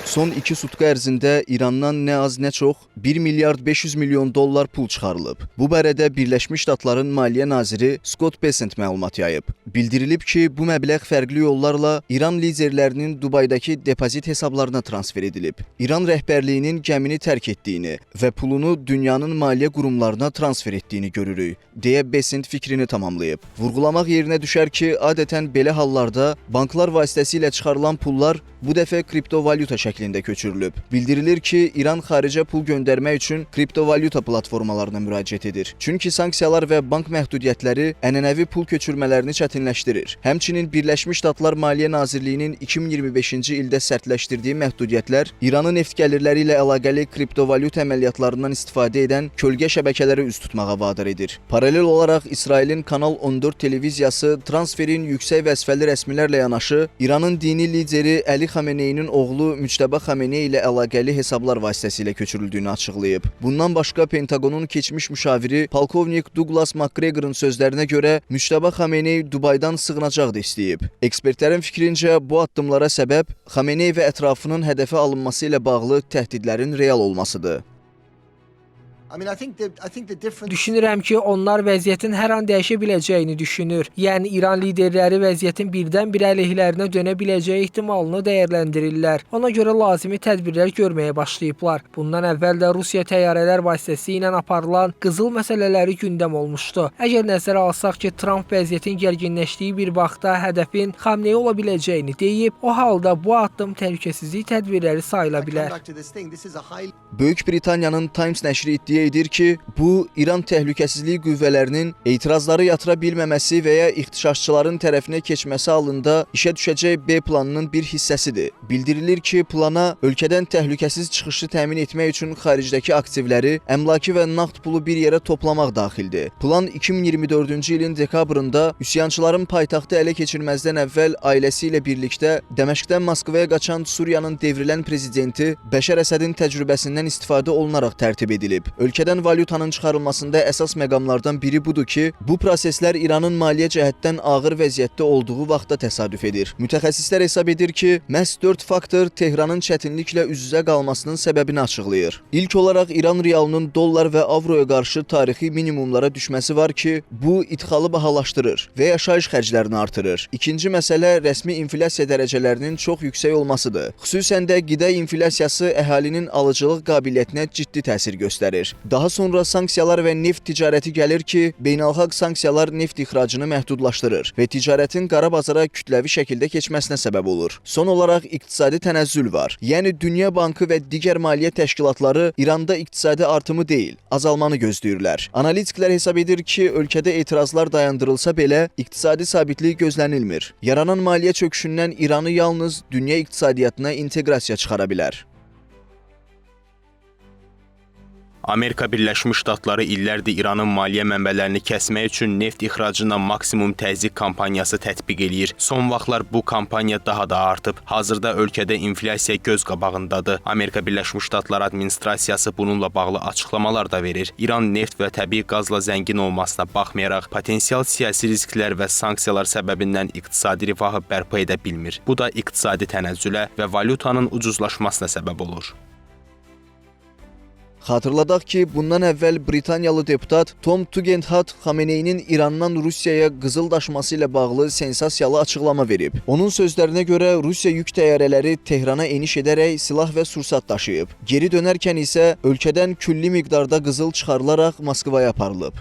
Son 2 sutka ərzində İrandan nə az nə çox 1 milyard 500 milyon dollar pul çıxarılıb. Bu barədə Birləşmiş Ştatların Maliyyə naziri Scott Bessent məlumat yayıb. Bildirilib ki, bu məbləğ fərqli yollarla İran liderlərinin Dubaydakı depozit hesablarına transfer edilib. İran rəhbərliyinin gəmini tərk etdiyini və pulunu dünyanın maliyyə qurumlarına transfer etdiyini görürük, deyə Bessent fikrini tamamlayıb. Vurğulamaq yerinə düşər ki, adətən belə hallarda banklar vasitəsilə çıxarılan pullar bu dəfə kriptovalyuta şəklində köçürülüb. Bildirilir ki, İran xaricə pul göndərmək üçün kriptovalyuta platformalarına müraciət edir. Çünki sanksiyalar və bank məhdudiyyətləri ənənəvi pul köçürmələrini çətinləşdirir. Həmçinin Birləşmiş Ştatlar Maliyyə Nazirliyinin 2025-ci ildə sərtləşdirdiyi məhdudiyyətlər İranın neft gəlirləri ilə əlaqəli kriptovalyuta əməliyyatlarından istifadə edən kölgə şəbəkələrə üz tutmağa vadar edir. Paralel olaraq İsrailin Kanal 14 televiziyası transferin yüksək vəzifəli rəsmilərlə yanaşı İranın dini lideri Əli Xameneyinin oğlu Müçtəba Xameney ilə əlaqəli hesablar vasitəsilə köçürüldüyünü açıqlayıb. Bundan başqa Pentagonun keçmiş müşaviri polkovnik Douglas McGregor'ın sözlərinə görə Müçtəba Xameney Dubaydan sığınacaq da istəyib. Ekspertlərin fikrincə bu addımlara səbəb Xameney və ətrafının hədəfə alınması ilə bağlı təhdidlərin real olmasıdır. Düşünürəm ki, onlar vəziyyətin hər an dəyişə biləcəyini düşünür. Yəni, İran liderləri vəziyyətin birdən-birə əleyhlərinə dönə biləcəyi ehtimalını dəyərləndirirlər. Ona görə lazımi tədbirlər görməyə başlayıblar. Bundan əvvəl də Rusiya təyyarələr vasitəsilə aparılan qızıl məsələləri gündəm olmuşdu. Əgər nəzərə alsaq ki, Trump vəziyyətin gərginləşdiyi bir vaxtda hədəfin Xamneyi ola biləcəyini deyib, o halda bu addım təhlükəsizlik tədbirləri sayıla bilər. Böyük Britaniyanın Times nəşri iddia edir ki, bu İran təhlükəsizlik qüvvələrinin etirazları yatıra bilməməsi və ya ixtişaşçıların tərəfinə keçməsi halında işə düşəcək B planının bir hissəsidir. Bildirilir ki, plana ölkədən təhlükəsiz çıxışı təmin etmək üçün xaricdəki aktivləri, əmlaki və nağd pulu bir yerə toplamaq daxildir. Plan 2024-cü ilin dekabrında üsyançıların paytaxtı ələ keçirməzdən əvvəl ailəsi ilə birlikdə Dəməşqdən Moskvaya qaçan Suriyanın devrilən prezidenti Bəşər Əsədin təcrübəsindən istifadə olunaraq tərtib edilib. Ölkədən valyutanın çıxarılmasında əsas məqamlardan biri budur ki, bu proseslər İranın maliyyə cəhətdən ağır vəziyyətdə olduğu vaxtda təsadüf edir. Mütəxəssislər hesab edir ki, məhz 4 faktor Tehranın çətinliklə üz-üzə qalmasının səbəbini açıqlayır. İlk olaraq İran realının dollar və avroya qarşı tarixi minimumlara düşməsi var ki, bu idxalı bahalaşdırır və yaşayış xərclərini artırır. İkinci məsələ rəsmi inflyasiya dərəcələrinin çox yüksək olmasıdır. Xüsusən də qida inflyasiyası əhalinin alıcılıq qabiliyyətinə ciddi təsir göstərir. Daha sonra sanksiyalar və neft ticarəti gəlir ki, beynəlxalq sanksiyalar neft ixracını məhdudlaşdırır və ticarətin qara bazara kütləvi şəkildə keçməsinə səbəb olur. Son olaraq iqtisadi tənəzzül var. Yəni Dünya Bankı və digər maliyyə təşkilatları İranda iqtisadi artımı deyil, azalmanı gözləyirlər. Analitiklər hesab edir ki, ölkədə etirazlar dayandırılsa belə iqtisadi sabitlik gözlənilmir. Yaranan maliyyə çöküşündən İranı yalnız dünya iqtisadiyyatına inteqrasiya çıxara bilər. Amerika Birləşmiş Ştatları illərdir İranın maliyyə mənbələrini kəsmək üçün neft ixracına maksimum təzyiq kampaniyası tətbiq eləyir. Son vaxtlar bu kampaniya daha da artıb. Hazırda ölkədə inflyasiya göz qabağındadır. Amerika Birləşmiş Ştatları administrasiyası bununla bağlı açıqlamalar da verir. İran neft və təbii qazla zəngin olmasına baxmayaraq, potensial siyasi risklər və sanksiyalar səbəbindən iqtisadi rifahı bərpa edə bilmir. Bu da iqtisadi tənəzzülə və valyutanın ucuzlaşmasına səbəb olur. Xatırladaq ki, bundan əvvəl Britaniyalı deputat Tom Tugendhat Xameneyinin İrandan Rusiyaya qızıl daşıması ilə bağlı sensasiyalı açıqlama verib. Onun sözlərinə görə Rusiya yük təyyarələri Tehrana eniş edərək silah və sursat daşıyıb. Geri dönərkən isə ölkədən külli miqdarda qızıl çıxarılaraq Moskvaya aparılıb.